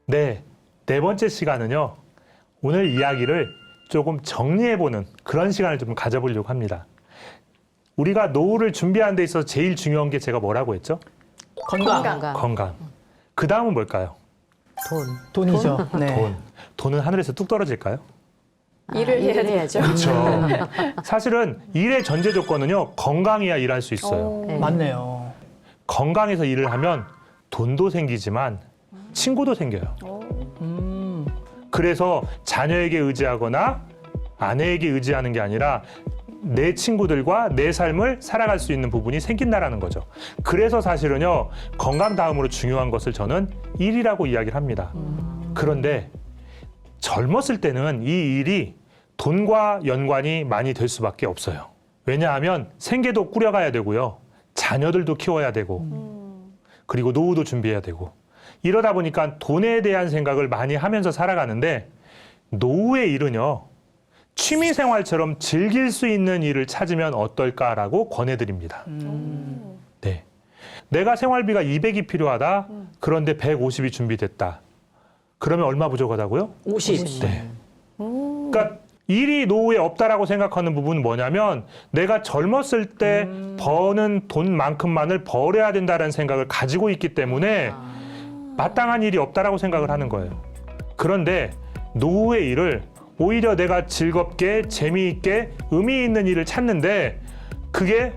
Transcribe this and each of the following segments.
네, 네 번째 시간은요. 오늘 이야기를 조금 정리해보는 그런 시간을 좀 가져보려고 합니다. 우리가 노후를 준비하는 데 있어서 제일 중요한 게 제가 뭐라고 했죠? 건강. 건강. 그 다음은 뭘까요? 돈이죠. 네. 돈은 하늘에서 뚝 떨어질까요? 일을 해야죠. 그렇죠. 사실은 일의 전제 조건은요. 건강해야 일할 수 있어요. 네. 맞네요. 건강해서 일을 하면 돈도 생기지만 친구도 생겨요. 그래서 자녀에게 의지하거나 아내에게 의지하는 게 아니라 내 친구들과 내 삶을 살아갈 수 있는 부분이 생긴다라는 거죠. 그래서 사실은요, 건강 다음으로 중요한 것을 저는 일이라고 이야기를 합니다. 그런데 젊었을 때는 이 일이 돈과 연관이 많이 될 수밖에 없어요. 왜냐하면 생계도 꾸려가야 되고요. 자녀들도 키워야 되고, 그리고 노후도 준비해야 되고. 이러다 보니까 돈에 대한 생각을 많이 하면서 살아가는데, 노후의 일은요, 취미 생활처럼 즐길 수 있는 일을 찾으면 어떨까라고 권해드립니다. 네. 내가 생활비가 200이 필요하다. 그런데 150이 준비됐다. 그러면 얼마 부족하다고요? 50. 네. 그러니까 일이 노후에 없다라고 생각하는 부분은 뭐냐면 내가 젊었을 때 버는 돈만큼만을 벌어야 된다는 생각을 가지고 있기 때문에 마땅한 일이 없다라고 생각을 하는 거예요. 그런데 노후의 일을 오히려 내가 즐겁게 재미있게 의미 있는 일을 찾는데 그게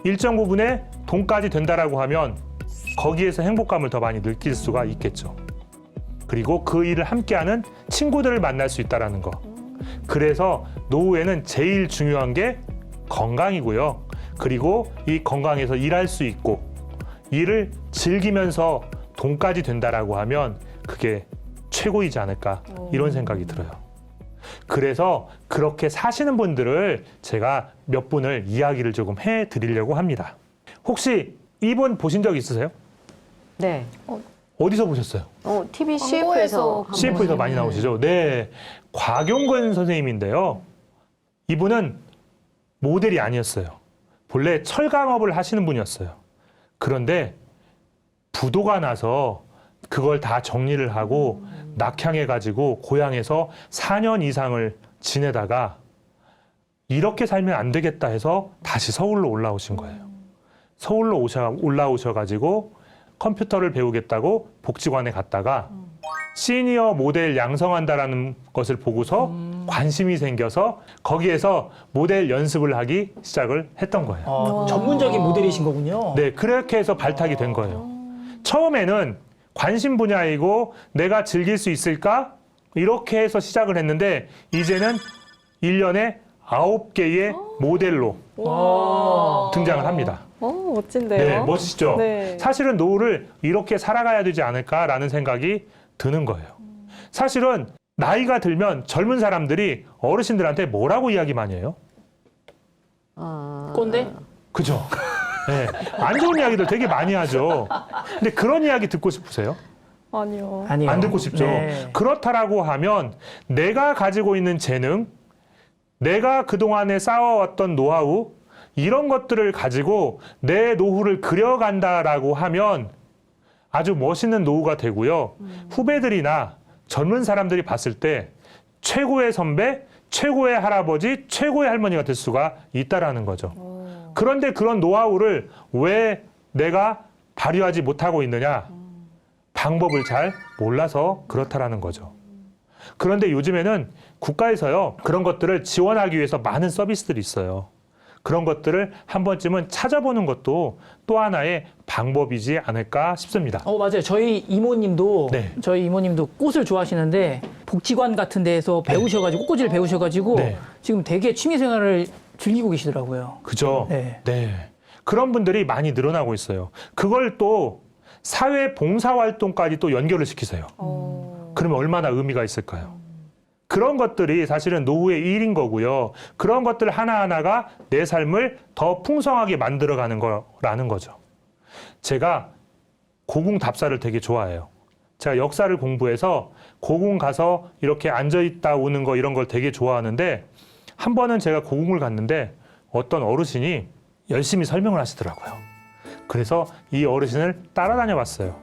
일정 부분에 돈까지 된다라고 하면 거기에서 행복감을 더 많이 느낄 수가 있겠죠. 그리고 그 일을 함께하는 친구들을 만날 수 있다는 거. 그래서 노후에는 제일 중요한 게 건강이고요. 그리고 이 건강에서 일할 수 있고 일을 즐기면서 돈까지 된다라고 하면 그게 최고이지 않을까 이런 생각이 들어요. 그래서 그렇게 사시는 분들을 제가 몇 분을 이야기를 조금 해드리려고 합니다. 혹시 이분 보신 적 있으세요? 네. 어디서 보셨어요? TV CF에서 CF에서 많이 나오시죠? 네. 곽용근 선생님인데요. 이분은 모델이 아니었어요. 본래 철강업을 하시는 분이었어요. 그런데 부도가 나서 그걸 다 정리를 하고 낙향해가지고 고향에서 4년 이상을 지내다가 이렇게 살면 안 되겠다 해서 다시 서울로 올라오신 거예요. 서울로 올라오셔가지고 컴퓨터를 배우겠다고 복지관에 갔다가 시니어 모델 양성한다라는 것을 보고서 관심이 생겨서 거기에서 모델 연습을 하기 시작을 했던 거예요. 전문적인 모델이신 거군요. 네, 그렇게 해서 발탁이 된 거예요. 처음에는 관심 분야이고 내가 즐길 수 있을까? 이렇게 해서 시작을 했는데 이제는 1년에 9개의 모델로 등장을 합니다. 멋진데요. 네, 멋지죠? 네. 사실은 노후를 이렇게 살아가야 되지 않을까라는 생각이 드는 거예요. 사실은 나이가 들면 젊은 사람들이 어르신들한테 뭐라고 이야기 많이 해요? 꼰대? 그죠? 네, 안 좋은 이야기들 되게 많이 하죠. 근데 그런 이야기 듣고 싶으세요? 아니요. 아니요. 안 듣고 싶죠. 네. 그렇다라고 하면 내가 가지고 있는 재능, 내가 그동안에 쌓아왔던 노하우, 이런 것들을 가지고 내 노후를 그려간다라고 하면 아주 멋있는 노후가 되고요. 후배들이나 젊은 사람들이 봤을 때 최고의 선배, 최고의 할아버지, 최고의 할머니가 될 수가 있다라는 거죠. 그런데 그런 노하우를 왜 내가 발휘하지 못하고 있느냐? 방법을 잘 몰라서 그렇다라는 거죠. 그런데 요즘에는 국가에서요, 그런 것들을 지원하기 위해서 많은 서비스들이 있어요. 그런 것들을 한 번쯤은 찾아보는 것도 또 하나의 방법이지 않을까 싶습니다. 맞아요. 저희 이모님도 꽃을 좋아하시는데 복지관 같은 데에서 배우셔가지고 꽃꽂이를 배우셔가지고 네. 지금 되게 취미 생활을 즐기고 계시더라고요. 그죠? 네. 네. 그런 분들이 많이 늘어나고 있어요. 그걸 또 사회 봉사활동까지 또 연결을 시키세요. 그러면 얼마나 의미가 있을까요? 그런 것들이 사실은 노후의 일인 거고요. 그런 것들 하나하나가 내 삶을 더 풍성하게 만들어가는 거라는 거죠. 제가 고궁답사를 되게 좋아해요. 제가 역사를 공부해서 고궁 가서 이렇게 앉아있다 오는 거 이런 걸 되게 좋아하는데 한 번은 제가 고궁을 갔는데 어떤 어르신이 열심히 설명을 하시더라고요. 그래서 이 어르신을 따라다녀 봤어요.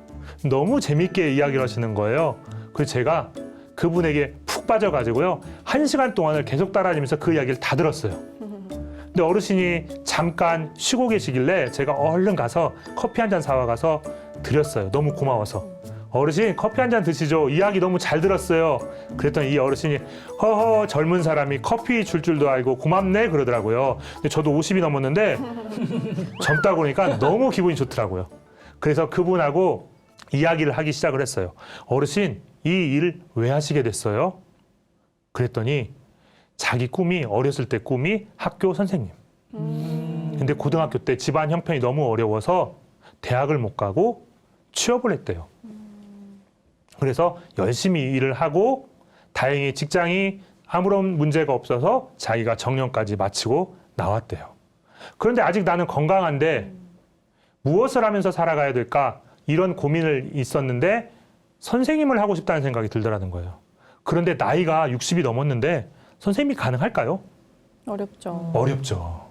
너무 재밌게 이야기를 하시는 거예요. 그래서 제가 그분에게 푹 빠져가지고요. 1시간 동안을 계속 따라다니면서 그 이야기를 다 들었어요. 근데 어르신이 잠깐 쉬고 계시길래 제가 얼른 가서 커피 한 잔 사와 가서 드렸어요. 너무 고마워서. 어르신 커피 한 잔 드시죠. 이야기 너무 잘 들었어요. 그랬더니 이 어르신이 허허 젊은 사람이 커피 줄 줄도 알고 고맙네 그러더라고요. 근데 저도 50이 넘었는데 젊다 그러니까 너무 기분이 좋더라고요. 그래서 그분하고 이야기를 하기 시작을 했어요. 어르신 이 일 왜 하시게 됐어요? 그랬더니 자기 꿈이 어렸을 때 꿈이 학교 선생님. 근데 고등학교 때 집안 형편이 너무 어려워서 대학을 못 가고 취업을 했대요. 그래서 열심히 일을 하고 다행히 직장이 아무런 문제가 없어서 자기가 정년까지 마치고 나왔대요. 그런데 아직 나는 건강한데 무엇을 하면서 살아가야 될까? 이런 고민을 있었는데 선생님을 하고 싶다는 생각이 들더라는 거예요. 그런데 나이가 60이 넘었는데 선생님이 가능할까요? 어렵죠. 어렵죠.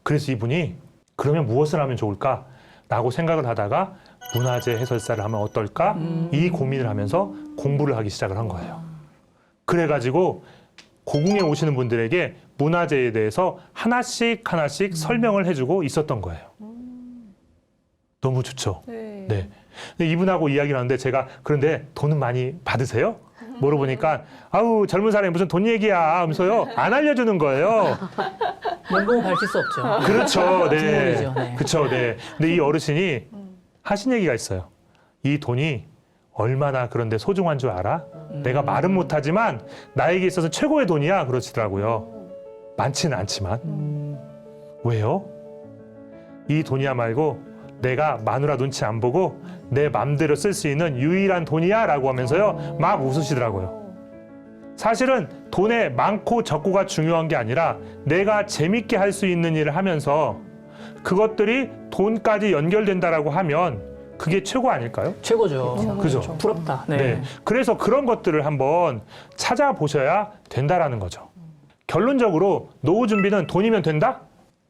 그래서 이분이 그러면 무엇을 하면 좋을까? 라고 생각을 하다가 문화재 해설사를 하면 어떨까? 이 고민을 하면서 공부를 하기 시작을 한 거예요. 그래가지고 고궁에 오시는 분들에게 문화재에 대해서 하나씩 설명을 해주고 있었던 거예요. 너무 좋죠. 네. 네. 근데 이분하고 이야기를 하는데 제가 그런데 돈은 많이 받으세요? 물어보니까 아우 젊은 사람이 무슨 돈 얘기야 하면서요 안 알려주는 거예요. 연봉은 밝힐 수 없죠. 그렇죠. 네. 기본이죠. 네. 그렇죠. 네. 근데 이 어르신이 하신 얘기가 있어요. 이 돈이 얼마나 그런데 소중한 줄 알아? 내가 말은 못하지만 나에게 있어서 최고의 돈이야 그러시더라고요. 많지는 않지만. 왜요? 이 돈이야 말고 내가 마누라 눈치 안 보고 내 맘대로 쓸 수 있는 유일한 돈이야 라고 하면서요 막 웃으시더라고요. 사실은 돈의 많고 적고가 중요한 게 아니라 내가 재밌게 할 수 있는 일을 하면서 그것들이 돈까지 연결된다라고 하면 그게 최고 아닐까요? 최고죠. 그죠? 부럽다. 네. 네. 그래서 그런 것들을 한번 찾아보셔야 된다라는 거죠. 결론적으로 노후 준비는 돈이면 된다?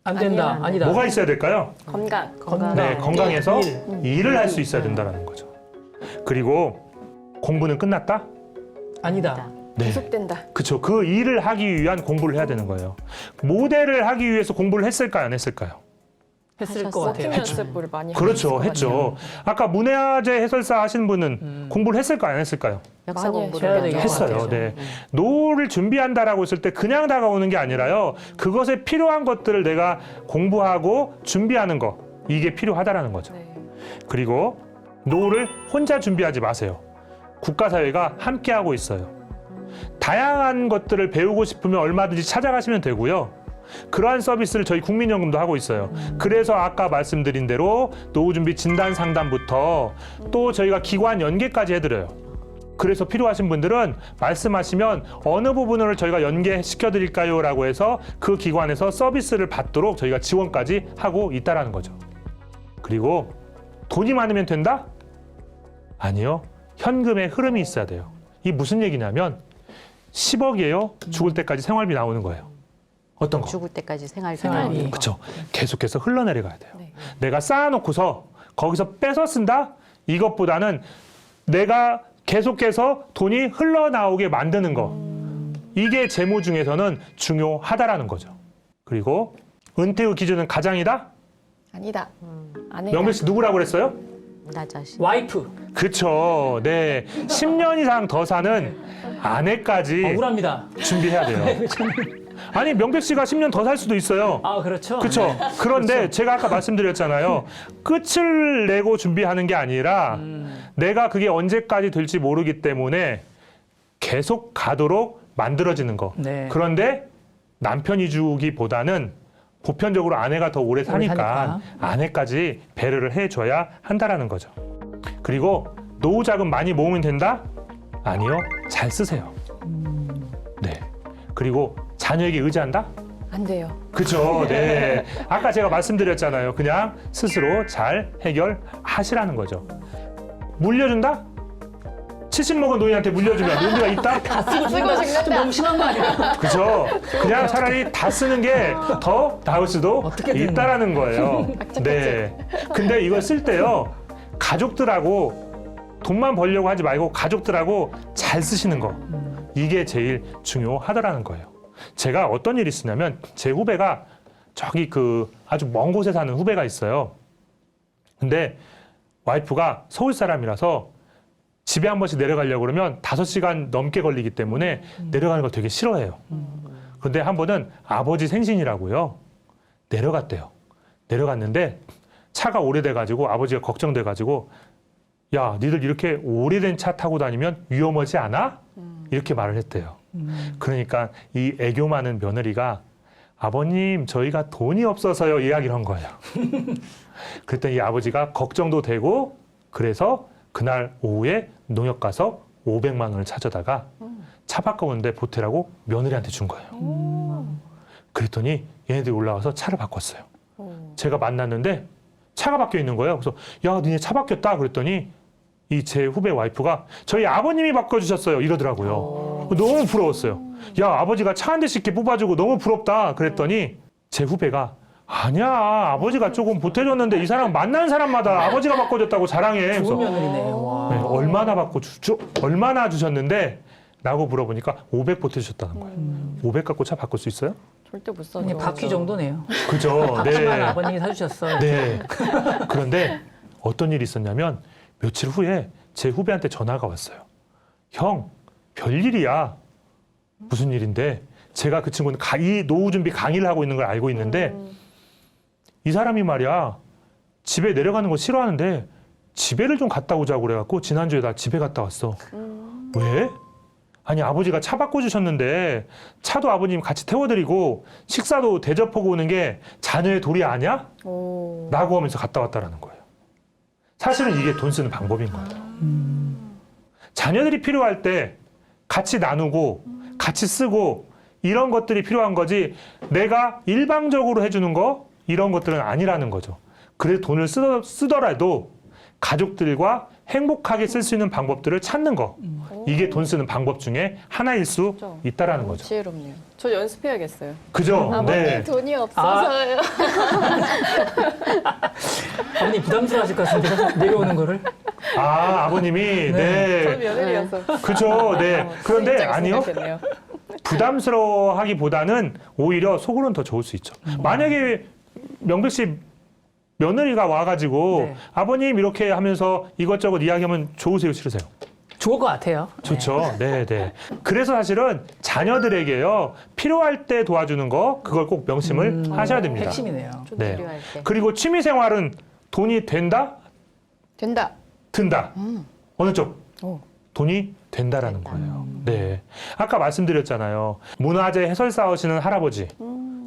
안 된다. 아니야. 아니다. 뭐가 있어야 될까요? 건강. 네, 건강해서 일. 일을 할 수 있어야 된다는 거죠. 그리고 공부는 끝났다? 아니다. 네. 계속된다. 그렇죠. 그 일을 하기 위한 공부를 해야 되는 거예요. 모델을 하기 위해서 공부를 했을까요? 안 했을까요? 했을 것 워킹 같아요. 연습을 많이 그렇죠. 하셨을 것 했죠. 아까 문화재 해설사 하신 분은 공부를 했을까요? 안 했을까요? 역사 많이 공부를 해야 많이 되겠- 했어요. 같아요. 네. 노후를 준비한다라고 했을 때 그냥 다가오는 게 아니라요. 그것에 필요한 것들을 내가 공부하고 준비하는 거. 이게 필요하다라는 거죠. 네. 그리고 노후를 혼자 준비하지 마세요. 국가사회가 함께하고 있어요. 다양한 것들을 배우고 싶으면 얼마든지 찾아가시면 되고요. 그러한 서비스를 저희 국민연금도 하고 있어요. 그래서 아까 말씀드린 대로 노후준비 진단 상담부터 또 저희가 기관 연계까지 해드려요. 그래서 필요하신 분들은 말씀하시면 어느 부분을 저희가 연계시켜 드릴까요? 라고 해서 그 기관에서 서비스를 받도록 저희가 지원까지 하고 있다는 거죠. 그리고 돈이 많으면 된다? 아니요. 현금의 흐름이 있어야 돼요. 이게 무슨 얘기냐면 10억이에요. 죽을 때까지 생활비 나오는 거예요. 어떤 거? 죽을 때까지 생활비. 그렇죠. 계속해서 흘러내려가야 돼요. 네. 내가 쌓아놓고서 거기서 뺏어 쓴다? 이것보다는 내가 계속해서 돈이 흘러나오게 만드는 거. 이게 재무 중에서는 중요하다라는 거죠. 그리고 은퇴 후 기준은 가장이다? 아니다. 아니다. 명배 씨 누구라고 그랬어요? 나 자신. 와이프. 그렇죠. 네. 10년 이상 더 사는 아내까지 억울합니다. 준비해야 돼요. 아니 명백 씨가 10년 더 살 수도 있어요. 아, 그렇죠. 그렇죠. 네. 그런데 제가 아까 말씀드렸잖아요. 끝을 내고 준비하는 게 아니라 내가 그게 언제까지 될지 모르기 때문에 계속 가도록 만들어지는 거. 네. 그런데 남편이 주기보다는 보편적으로 아내가 더 오래 사니까 사니까. 아내까지 배려를 해줘야 한다라는 거죠. 그리고 노후 자금 많이 모으면 된다? 아니요. 잘 쓰세요. 네. 그리고 자녀에게 의지한다? 안 돼요. 그죠. 네. 아까 제가 말씀드렸잖아요. 그냥 스스로 잘 해결하시라는 거죠. 물려준다? 70 먹은 노인한테 물려주면 의미가 있다? 다 쓰고 죽는다. 좀 너무 심한 거 아니야? 그죠. 그냥 차라리 다 쓰는 게 더 나을 수도 어떻게든. 있다라는 거예요. 네. 근데 이걸 쓸 때요. 가족들하고 돈만 벌려고 하지 말고 가족들하고 잘 쓰시는 거. 이게 제일 중요하더라는 거예요. 제가 어떤 일이 있었냐면 제 후배가 저기 그 아주 먼 곳에 사는 후배가 있어요. 근데 와이프가 서울 사람이라서 집에 한 번씩 내려가려고 그러면 5시간 넘게 걸리기 때문에 내려가는 걸 되게 싫어해요. 그런데 한 번은 아버지 생신이라고요. 내려갔대요. 내려갔는데 차가 오래돼가지고 아버지가 걱정돼가지고 야, 니들 이렇게 오래된 차 타고 다니면 위험하지 않아? 이렇게 말을 했대요. 그러니까 이 애교 많은 며느리가 아버님, 저희가 돈이 없어서요. 이야기를 한 거예요. 그랬더니 이 아버지가 걱정도 되고 그래서 그날 오후에 농협 가서 500만 원을 찾아다가 차 바꿔오는데 보태라고 며느리한테 준 거예요. 그랬더니 얘네들이 올라와서 차를 바꿨어요. 제가 만났는데 차가 바뀌어 있는 거예요. 그래서 야, 니네 차 바뀌었다. 그랬더니 이 제 후배 와이프가 저희 아버님이 바꿔주셨어요. 이러더라고요. 너무 부러웠어요. 야, 아버지가 차 한 대씩 이렇게 뽑아주고 너무 부럽다. 그랬더니 제 후배가 아니야, 아버지가 조금 보태줬는데 이 사람 만난 사람마다 아버지가 바꿔줬다고 자랑해. 그래서 좋은 며느리네요. 와. 네, 얼마나 주셨는데? 라고 물어보니까 500 보태주셨다는 거예요. 500 갖고 차 바꿀 수 있어요? 절대 못 사죠. 그냥 바퀴 정도네요. 그죠? 바퀴만 아버님이 사주셨어. 네. 그런데 어떤 일이 있었냐면 며칠 후에 제 후배한테 전화가 왔어요. 형, 별일이야. 무슨 일인데? 제가 그 친구는 이 노후 준비 강의를 하고 있는 걸 알고 있는데 이 사람이 말이야 집에 내려가는 거 싫어하는데 집에를 좀 갔다 오자고 그래갖고 지난주에 나 집에 갔다 왔어. 왜? 아니 아버지가 차 바꿔주셨는데 차도 아버님 같이 태워드리고 식사도 대접하고 오는 게 자녀의 도리 아니야? 라고 하면서 갔다 왔다라는 거예요. 사실은 이게 돈 쓰는 방법인 거예요. 자녀들이 필요할 때 같이 나누고 같이 쓰고 이런 것들이 필요한 거지 내가 일방적으로 해주는 거 이런 것들은 아니라는 거죠. 그래서 돈을 쓰더라도 가족들과 행복하게 쓸 수 있는 방법들을 찾는 거. 이게 돈 쓰는 방법 중에 하나일 수 있다라는 거죠. 지혜롭네요. 저 연습해야겠어요. 그죠? 아버님 네. 돈이 없어서요. 아버님 부담스러워하실 것 같은데요? 내려오는 거를? 아, 아버님이, 네. 전 며느리여서. 그죠? 네. 그런데 진작에 아니요. 생각했네요. 부담스러워하기보다는 오히려 속으로는 더 좋을 수 있죠. 만약에 명백 씨 며느리가 와가지고 네. 아버님 이렇게 하면서 이것저것 이야기하면 좋으세요, 싫으세요? 좋을 것 같아요. 좋죠. 네, 네. 그래서 사실은 자녀들에게요 필요할 때 도와주는 거 그걸 꼭 명심을 하셔야 됩니다. 핵심이네요. 좀 네. 필요할 때. 그리고 취미 생활은 돈이 된다, 된다. 든다. 어느 쪽? 오. 돈이 된다라는 거예요. 네. 아까 말씀드렸잖아요. 문화재 해설사 하시는 할아버지.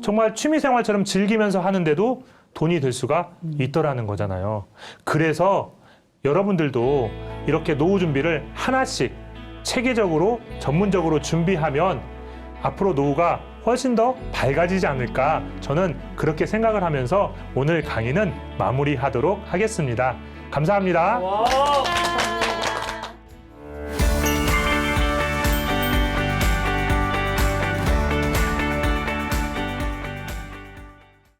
정말 취미 생활처럼 즐기면서 하는데도 돈이 될 수가 있더라는 거잖아요. 그래서 여러분들도 이렇게 노후 준비를 하나씩 체계적으로 전문적으로 준비하면 앞으로 노후가 훨씬 더 밝아지지 않을까 저는 그렇게 생각을 하면서 오늘 강의는 마무리하도록 하겠습니다. 감사합니다. 와.